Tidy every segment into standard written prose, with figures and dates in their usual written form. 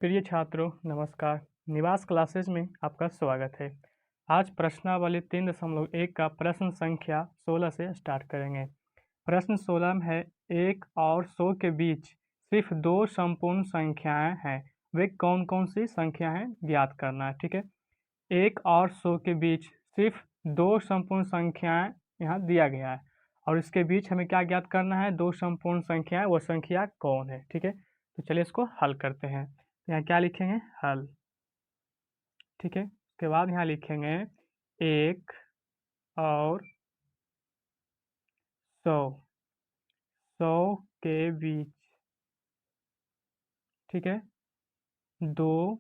प्रिय छात्रों नमस्कार। निवास क्लासेज में आपका स्वागत है। आज प्रश्नावली 3.1 का प्रश्न संख्या 16 से स्टार्ट करेंगे। प्रश्न 16 में है 1 और 100 के बीच सिर्फ दो संपूर्ण संख्याएं हैं, वे कौन कौन सी संख्या हैं ज्ञात करना है। ठीक है, 1 और 100 के बीच सिर्फ दो संपूर्ण संख्याएं यहाँ दिया गया है और इसके बीच हमें क्या ज्ञात करना है, दो संपूर्ण संख्याएं, वो संख्या कौन है। ठीक है, तो चलिए इसको हल करते हैं। यहाँ क्या लिखेंगे, हल। ठीक है, उसके बाद यहाँ लिखेंगे 1 और 100 के बीच, ठीक है, दो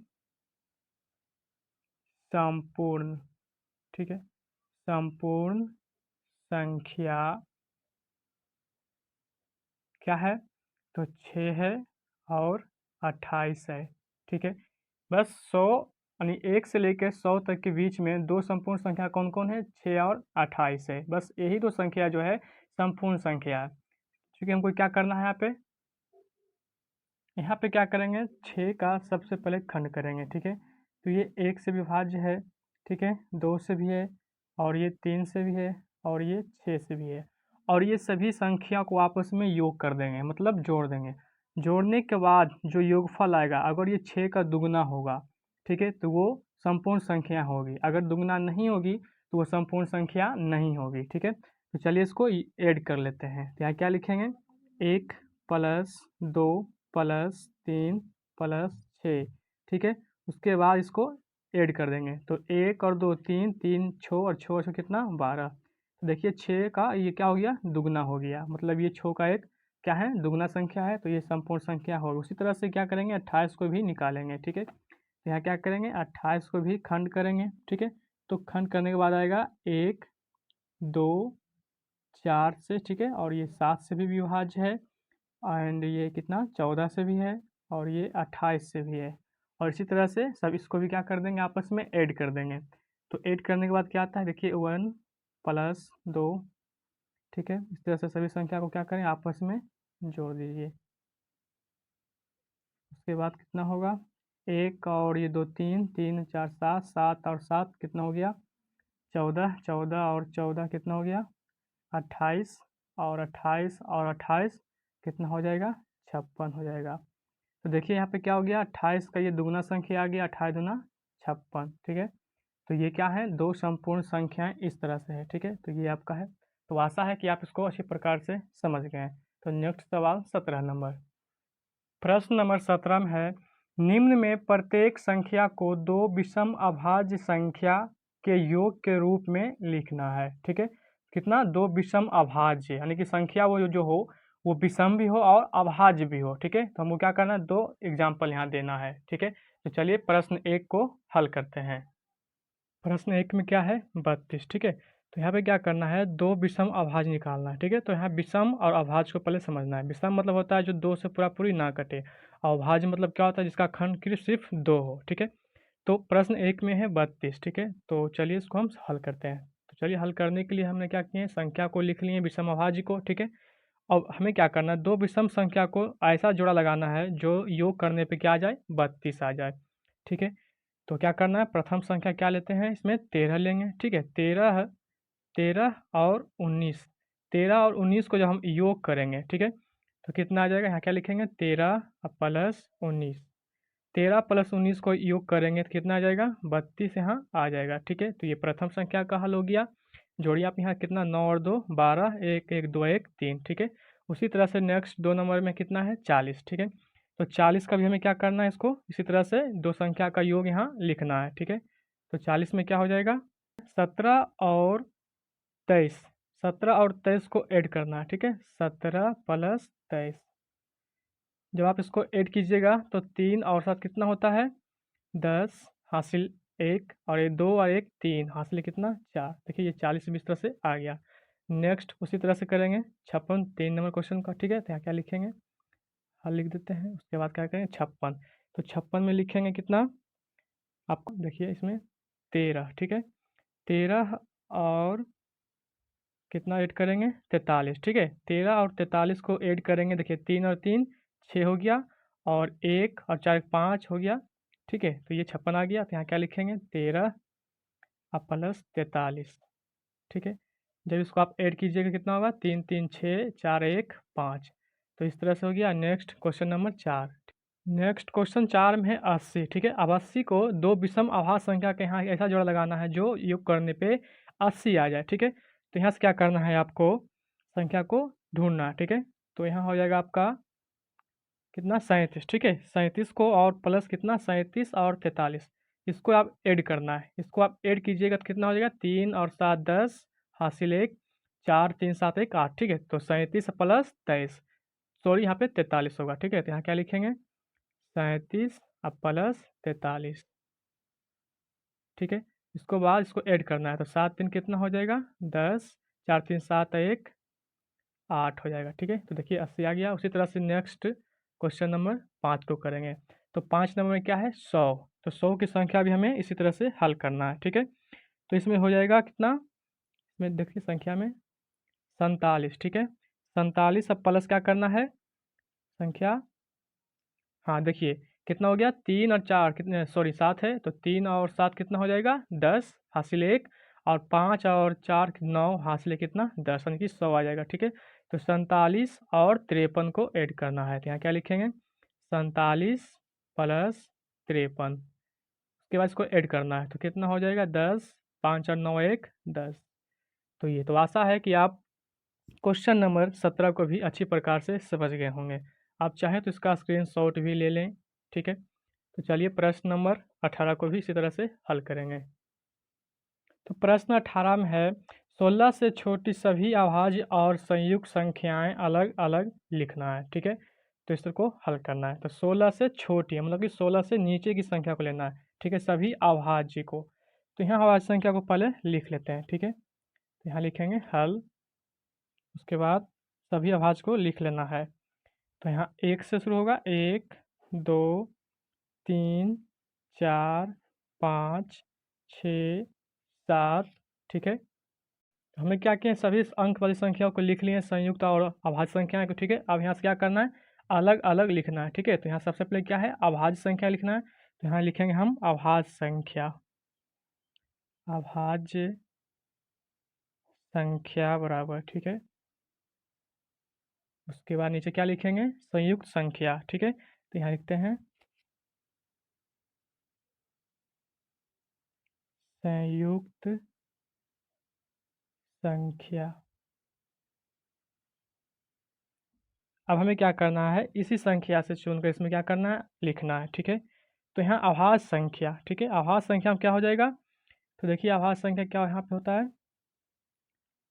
संपूर्ण, ठीक है, संपूर्ण संख्या क्या है, तो 6 है और 28 है। ठीक है, बस 100 यानी 1 से लेकर 100 तक के बीच में दो संपूर्ण संख्या कौन कौन है, 6 और 28 है। बस यही दो संख्या जो है संपूर्ण संख्या है। क्योंकि हमको क्या करना है, यहाँ पे क्या करेंगे, 6 का सबसे पहले खंड करेंगे। ठीक है, तो ये 1 से विभाज्य है, ठीक है, 2 से भी है और ये 3 से भी है और ये 6 से भी है। और ये सभी संख्या को आपस में योग कर देंगे, मतलब जोड़ देंगे। जोड़ने के बाद जो योगफल आएगा, अगर ये 6 का दुगना होगा, ठीक है, तो वो संपूर्ण संख्या होगी। अगर दुगना नहीं होगी तो वो संपूर्ण संख्या नहीं होगी। ठीक है, तो चलिए इसको ऐड कर लेते हैं। तो यहाँ क्या लिखेंगे, 1 + 2 + 3 + 6। ठीक है, उसके बाद इसको ऐड कर देंगे। तो 1 और 2 3, 3 6 और 6 और 6 कितना, 12। तो देखिए 6 का ये क्या हो गया, दुगना हो गया, मतलब ये 6 का एक क्या है, दुगना संख्या है, तो ये संपूर्ण संख्या होगी। उसी तरह से क्या करेंगे, 28 को भी निकालेंगे। ठीक है, तो यहाँ क्या करेंगे, 28 को भी खंड करेंगे। ठीक है, तो खंड करने के बाद आएगा 1 2 4 से, ठीक है, और ये 7 से भी विभाज्य है एंड ये कितना, 14 से भी है और ये 28 से भी है। और इसी तरह से सब इसको भी क्या कर देंगे, आपस में ऐड कर देंगे। तो ऐड करने के बाद क्या आता है, देखिए 1 + 2, ठीक है, इस तरह से सभी संख्या को क्या करें, आपस में जोड़ दीजिए। उसके बाद कितना होगा, 1 और ये 2 3, 3 4 7, 7 और 7 कितना हो गया, 14, 14 और 14 कितना हो गया, 28 और 28 और 28 कितना हो जाएगा, 56 हो जाएगा। तो देखिए यहाँ पे क्या हो गया, 28 का ये दुगना संख्या आ गया, 28 दूना 56। ठीक है, तो ये क्या है, दो संपूर्ण संख्याएं इस तरह से है। ठीक है, तो ये आपका है। तो आशा है कि आप इसको अच्छी प्रकार से समझ गए हैं। तो नेक्स्ट सवाल 17 नंबर। प्रश्न नंबर 17 में है, निम्न में प्रत्येक संख्या को दो विषम अभाज्य संख्या के योग के रूप में लिखना है। ठीक है, कितना, दो विषम अभाज्य, यानी कि संख्या वो जो हो वो विषम भी हो और अभाज्य भी हो। ठीक है, तो हमको क्या करना है, दो एग्जाम्पल यहाँ देना है। ठीक है, तो चलिए प्रश्न 1 को हल करते हैं। प्रश्न 1 में क्या है, 32। ठीक है, तो यहाँ पे क्या करना है, दो विषम अभाज्य निकालना है। ठीक है, तो यहाँ विषम और अभाज्य को पहले समझना है। विषम मतलब होता है जो दो से पूरी ना कटे, और अभाज्य मतलब क्या होता है, जिसका खंड सिर्फ दो हो। ठीक है, तो प्रश्न 1 में है 32। ठीक है, तो चलिए इसको हम हल करते हैं। तो चलिए हल करने के लिए हमने क्या किए, संख्या को लिख लिए, विषम अभाज्य को। ठीक है, अब हमें क्या करना है, दो विषम संख्या को ऐसा जोड़ा लगाना है जो योग करने पे क्या आ जाए, 32 आ जाए। ठीक है, तो क्या करना है, प्रथम संख्या क्या लेते हैं, इसमें 13 लेंगे। ठीक है, 13 13 और 19, 13 और 19 को जब हम योग करेंगे, ठीक है, तो कितना आ जाएगा, यहाँ क्या लिखेंगे, 13 + 19। 13 + 19 को योग करेंगे तो कितना आ जाएगा, 32 यहाँ आ जाएगा। ठीक है, तो ये प्रथम संख्या का हल हो गया। जोड़िए आप यहाँ कितना, 9 और 2 12, 1 1 2 1 3। ठीक है, उसी तरह से नेक्स्ट 2 नंबर में कितना है, 40। ठीक है, तो 40 का भी हमें क्या करना है, इसको इसी तरह से दो संख्या का योग यहाँ लिखना है। ठीक है, तो 40 में क्या हो जाएगा, 17 और 23, 17 और 23 को ऐड करना है। ठीक है, 17 + 23, जब आप इसको ऐड कीजिएगा तो 3 और 7 कितना होता है, 10 हासिल 1 और ये 2 और 1 3 हासिल कितना, 4। देखिए ये 40 भी इस तरह से आ गया। नेक्स्ट उसी तरह से करेंगे 56, 3 नंबर क्वेश्चन का। ठीक है, तो यहाँ क्या लिखेंगे, हल लिख देते हैं। उसके बाद क्या करेंगे, 56, तो 56 में लिखेंगे कितना, आपको देखिए इसमें 13। ठीक है, 13 और कितना ऐड करेंगे, 43। ठीक है, 13 और 43 को ऐड करेंगे, देखिए 3 और 3 6 हो गया और 1 और 4 5 हो गया, ठीक है। तो ये 56 आ गया, तो यहाँ क्या लिखेंगे 13 और प्लस 43, ठीक है। जब इसको आप ऐड कीजिएगा कितना होगा 3 3 6 4 1 5। तो इस तरह से हो गया। Next question number 4। Next question 4 में है 80, ठीक है। अब 80 को दो विषम अभाज्य संख्या के यहाँ ऐसा जोड़ा लगाना है जो योग करने पे 80 आ जाए, ठीक है। तो यहाँ से क्या करना है आपको, संख्या को ढूंढना है, ठीक है। तो यहाँ हो जाएगा आपका कितना 37, ठीक है। 37 को और प्लस कितना 37 और 43, इसको आप ऐड करना है। इसको आप ऐड कीजिएगा तो कितना हो जाएगा 3 और 7 10 हासिल 1 4 3 7 1 8, ठीक है। तो 37 प्लस 23, सॉरी यहाँ पे 43 होगा, ठीक है। तो यहाँ क्या लिखेंगे 37 और प्लस 43, ठीक है। इसको बाद इसको ऐड करना है, तो 7 3 कितना हो जाएगा 10 4 3 7 1 8 हो जाएगा, ठीक है। तो देखिए 80 आ गया। उसी तरह से नेक्स्ट क्वेश्चन नंबर 5 को करेंगे। तो 5 नंबर में क्या है 100, तो 100 की संख्या भी हमें इसी तरह से हल करना है, ठीक है। तो इसमें हो जाएगा कितना, इसमें देखिए संख्या में 47, ठीक है। 47 अब प्लस क्या करना है संख्या, हाँ देखिए कितना हो गया 3 और 4 कितने, सॉरी 7 है, तो 3 और 7 कितना हो जाएगा 10 हासिल 1 और 5 और 4 9 हासिल कितना 10, यानी कि 100 आ जाएगा, ठीक है। तो 47 और 53 को ऐड करना है, तो यहाँ क्या लिखेंगे 47 प्लस 53, उसके बाद इसको ऐड करना है, तो कितना हो जाएगा 10 5 और 9 1 10। तो ये तो आशा है कि आप क्वेश्चन नंबर 17 को भी अच्छी प्रकार से समझ गए होंगे। आप चाहें तो इसका स्क्रीनशॉट भी ले लें, ठीक है। तो चलिए प्रश्न नंबर 18 को भी इसी तरह से हल करेंगे। तो प्रश्न 18 में है 16 से छोटी सभी अभाज्य और संयुक्त संख्याएं अलग अलग लिखना है, ठीक है। तो इस को हल करना है। तो 16 से छोटी है मतलब कि 16 से नीचे की संख्या को लेना है, ठीक है, सभी अभाज्य को। तो यहाँ अभाज्य संख्या को पहले लिख लेते हैं, ठीक है। तो यहाँ लिखेंगे हल, उसके बाद सभी अभाज्य को लिख लेना है। तो यहाँ 1 से शुरू होगा 1 2 3 4 5 6 7, ठीक है। हमने क्या किया सभी अंक वाली संख्याओं को लिख लिए संयुक्त और अभाज्य संख्याएं को, ठीक है। अब यहाँ से क्या करना है अलग अलग लिखना है, ठीक है। तो यहाँ सबसे पहले क्या है अभाज्य संख्या लिखना है। तो यहाँ लिखेंगे हम अभाज्य संख्या, अभाज्य संख्या बराबर, ठीक है। उसके बाद नीचे क्या लिखेंगे संयुक्त संख्या, ठीक है। तो यहाँ लिखते हैं संयुक्त संख्या। अब हमें क्या करना है इसी संख्या से चुनकर इसमें क्या करना है लिखना है, ठीक है। तो यहाँ अभाज्य संख्या, ठीक है, अभाज्य संख्या में क्या हो जाएगा, तो देखिए अभाज्य संख्या क्या यहाँ पे होता है,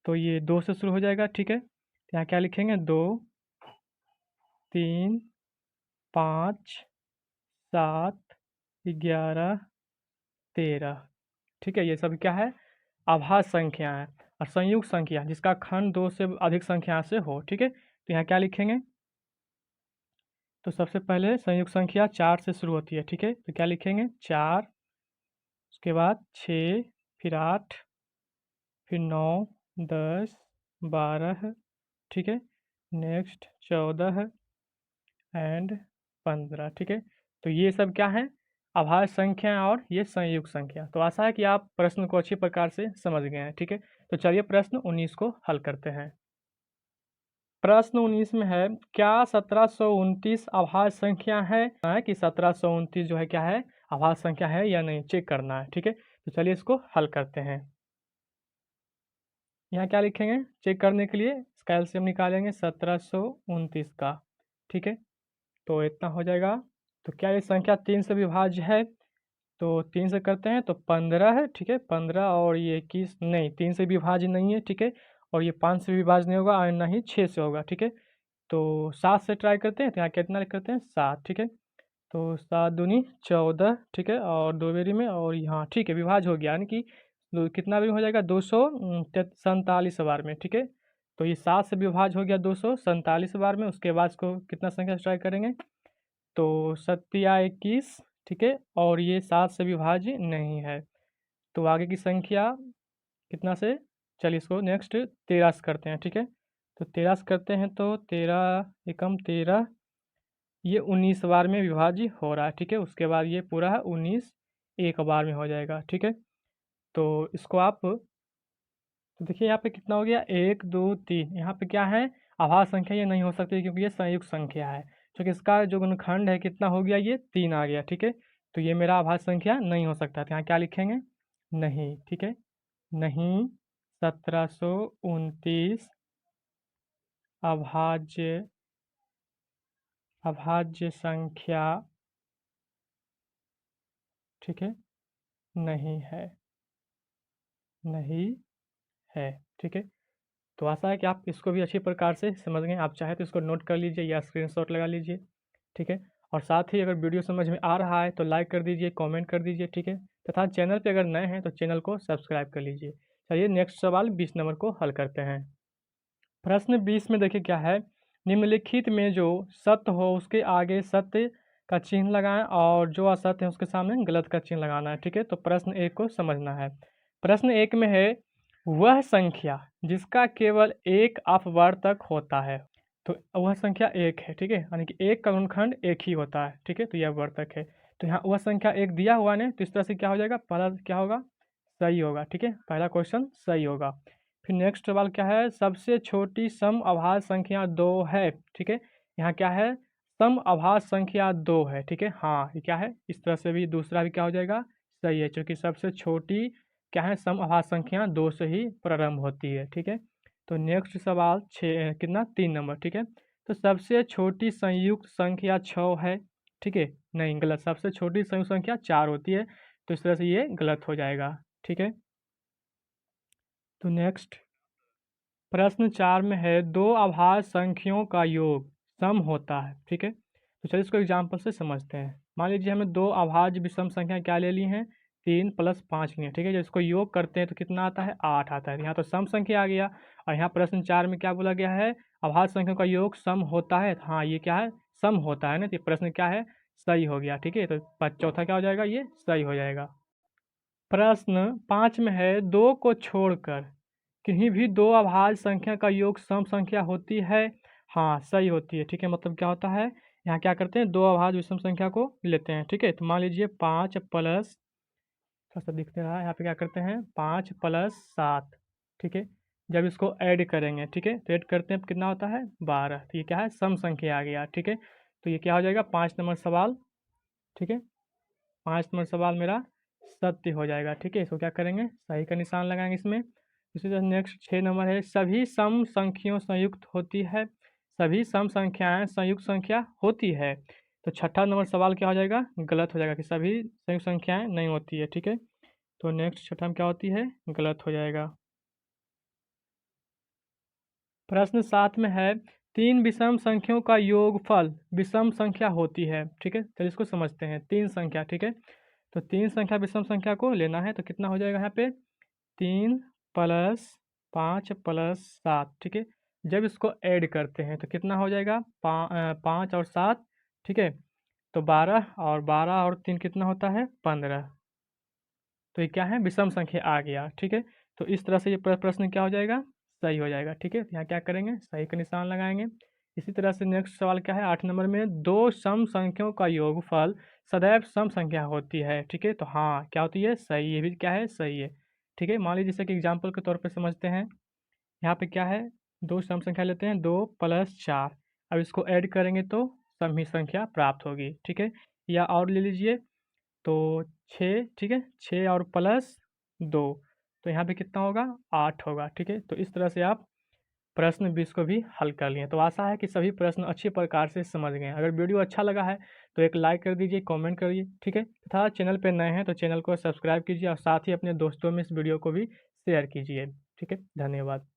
तो ये 2 से शुरू हो जाएगा, ठीक है। तो यहाँ क्या लिखेंगे 2 3 5 7 11 13, ठीक है। ये सब क्या है अभाज्य संख्या है। और संयुक्त संख्या जिसका खंड 2 से अधिक संख्या से हो, ठीक है। तो यहाँ क्या लिखेंगे, तो सबसे पहले संयुक्त संख्या 4 से शुरू होती है, ठीक है। तो क्या लिखेंगे 4, उसके बाद 6, फिर 8, फिर 9 10 12, ठीक है। नेक्स्ट 14 एंड 15, ठीक है। तो ये सब क्या है अभाज्य संख्या और ये संयुक्त संख्या। तो आशा है कि आप प्रश्न को अच्छी प्रकार से समझ गए हैं, ठीक है। तो चलिए प्रश्न 19 को हल करते हैं। प्रश्न 19 में है क्या 1729 अभाज्य संख्या है कि 1729 जो है क्या है अभाज्य संख्या है या नहीं चेक करना है, ठीक है। तो चलिए इसको हल करते हैं। यहाँ क्या लिखेंगे चेक करने के लिए इसका एलसीएम निकालेंगे 1729 का, ठीक है। तो इतना हो जाएगा। तो क्या ये संख्या 3 से विभाज्य है, तो 3 से करते हैं तो 15 है, ठीक है। 15 और ये 21 नहीं 3 से विभाज्य नहीं है, ठीक है। और ये 5 से विभाज्य नहीं होगा और ना ही 6 से होगा, ठीक है। तो 7 से ट्राई करते हैं, तो यहाँ कितना करते हैं 7, ठीक है। तो 7 दूनी 14, ठीक है, और 2 बेरी में और यहाँ ठीक है विभाज्य हो गया, यानी कि कितना बेरी हो जाएगा 247 बार में, ठीक है। तो ये 7 से विभाज्य हो गया 247 बार में। उसके बाद इसको कितना संख्या से ट्राई करेंगे, तो 7 या 21, ठीक है, और ये 7 से विभाज्य नहीं है। तो आगे की संख्या कितना से, चलिए इसको नेक्स्ट 13 से करते हैं, ठीक है। तो 13 से करते हैं तो 13 एकम 13 ये 19 बार में विभाज्य हो रहा है, ठीक है। उसके बाद ये पूरा है 19 एक बार में हो जाएगा, ठीक है। तो इसको आप तो देखिए यहाँ पे कितना हो गया 1 2 3, यहाँ पे क्या है अभाज्य संख्या ये नहीं हो सकती क्योंकि ये संयुक्त संख्या है, क्योंकि इसका जो गुणनखंड है कितना हो गया ये 3 आ गया, ठीक है। तो ये मेरा अभाज्य संख्या नहीं हो सकता, तो यहाँ क्या लिखेंगे नहीं, ठीक है। नहीं 1729 अभाज्य अभाज्य संख्या, ठीक है, नहीं है, नहीं है, ठीक है। तो आशा है कि आप इसको भी अच्छी प्रकार से समझ गए। आप चाहे तो इसको नोट कर लीजिए या स्क्रीनशॉट लगा लीजिए, ठीक है। और साथ ही अगर वीडियो समझ में आ रहा है तो लाइक कर दीजिए, कमेंट कर दीजिए, ठीक है। तथा चैनल पे अगर नए हैं तो चैनल को सब्सक्राइब कर लीजिए। चलिए नेक्स्ट सवाल 20 नंबर को हल करते हैं। प्रश्न 20 में देखिए क्या है, निम्नलिखित में जो सत्य हो उसके आगे सत्य का चिन्ह लगाएं और जो असत्य है उसके सामने गलत का चिन्ह लगाना है, ठीक है। तो प्रश्न 1 को समझना है। प्रश्न 1 में है वह संख्या जिसका केवल एक अपवर्तक होता है, तो वह संख्या 1 है, ठीक है। यानी कि 1 का गुणनखंड 1 ही होता है, ठीक है। तो यह अपवर्तक है। तो यहाँ वह संख्या 1 दिया हुआ ने, तो इस तरह से क्या हो जाएगा, पहला क्या होगा सही होगा, ठीक है। पहला क्वेश्चन सही होगा। फिर नेक्स्ट सवाल क्या है, सबसे छोटी सम अभाज्य संख्या 2 है, ठीक है। यहाँ क्या है सम अभाज्य संख्या 2 है, ठीक है। हाँ ये क्या है, इस तरह से भी दूसरा भी क्या हो जाएगा सही है, क्योंकि सबसे छोटी क्या है सम अभाज्य संख्या 2 से ही प्रारंभ होती है, ठीक है। तो नेक्स्ट सवाल 6 कितना 3 नंबर, ठीक है। तो सबसे छोटी संयुक्त संख्या 6 है, ठीक है। नहीं गलत, सबसे छोटी संयुक्त संख्या 4 होती है, तो इस तरह से ये गलत हो जाएगा, ठीक है। तो नेक्स्ट प्रश्न 4 में है दो अभाज्य संख्याओं का योग सम होता है, ठीक है। तो चलिए इसको एग्जाम्पल से समझते हैं। मान लीजिए हमें दो अभाज्य विषम संख्या क्या ले ली हैं 3 + 5 ली है, ठीक है। जब इसको योग करते हैं तो कितना आता है 8 आता है। यहाँ तो सम संख्या आ गया, और यहाँ प्रश्न 4 में क्या बोला गया है अभाज्य संख्या का योग सम होता है। हाँ ये क्या है सम होता है ना, तो ये प्रश्न क्या है सही हो गया, ठीक है। तो चौथा क्या हो जाएगा ये सही हो जाएगा। प्रश्न 5 में है 2 को छोड़कर किन्हीं भी दो अभाज्य संख्या का योग सम संख्या होती है। हाँ सही होती है, ठीक है। मतलब क्या होता है यहाँ क्या करते हैं दो अभाज्य विषम संख्या को लेते हैं, ठीक है। तो मान लीजिए 5 प्लस थोड़ा सा दिखते रहा है, यहाँ पे क्या करते हैं 5 + 7, ठीक है। जब इसको ऐड करेंगे, ठीक है, तो ऐड करते हैं कितना होता है 12, तो ये क्या है सम संख्या आ गया, ठीक है। तो ये क्या हो जाएगा 5 नंबर सवाल, ठीक है। 5 नंबर सवाल मेरा सत्य हो जाएगा, ठीक है। इसको क्या करेंगे सही का निशान लगाएंगे इसमें। इसी तरह नेक्स्ट 6 नंबर है सभी सम संख्याओं संयुक्त होती है, सभी सम संख्याएं संयुक्त संख्या होती है। तो छठा नंबर सवाल क्या हो जाएगा गलत हो जाएगा कि सभी संयुक्त संख्याएं नहीं होती है, ठीक है। तो नेक्स्ट छठा में क्या होती है गलत हो जाएगा। प्रश्न 7 में है 3 विषम संख्याओं का योगफल विषम संख्या होती है, ठीक है। चलिए इसको समझते हैं 3 संख्या, ठीक है। तो 3 संख्या विषम संख्या को लेना है, तो कितना हो जाएगा यहाँ पे 3 + 5 + 7, ठीक है। जब इसको ऐड करते हैं तो कितना हो जाएगा 5 और 7, ठीक है। तो 12 और 3 कितना होता है 15। तो ये क्या है विषम संख्या आ गया, ठीक है। तो इस तरह से ये प्रश्न क्या हो जाएगा सही हो जाएगा, ठीक है। तो यहाँ क्या करेंगे सही का निशान लगाएंगे। इसी तरह से नेक्स्ट सवाल क्या है 8 नंबर में दो सम संख्याओं का योगफल सदैव सम संख्या होती है, ठीक है। तो हाँ क्या होती है सही, ये भी क्या है सही है, ठीक है। मान लीजिए जैसे कि एग्जाम्पल के तौर पर समझते हैं। यहाँ पे क्या है दो सम संख्या लेते हैं 2 + 4, अब इसको ऐड करेंगे तो सम ही संख्या प्राप्त होगी, ठीक है। या और ले लीजिए तो 6, ठीक है, 6 और +2, तो यहाँ पे कितना होगा 8 होगा, ठीक है। तो इस तरह से आप प्रश्न 20 को भी हल कर लिए। तो आशा है कि सभी प्रश्न अच्छी प्रकार से समझ गए हैं। अगर वीडियो अच्छा लगा है तो एक लाइक कर दीजिए, कमेंट करिए, ठीक है। तथा चैनल पे नए हैं तो चैनल को सब्सक्राइब कीजिए और साथ ही अपने दोस्तों में इस वीडियो को भी शेयर कीजिए, ठीक है। धन्यवाद।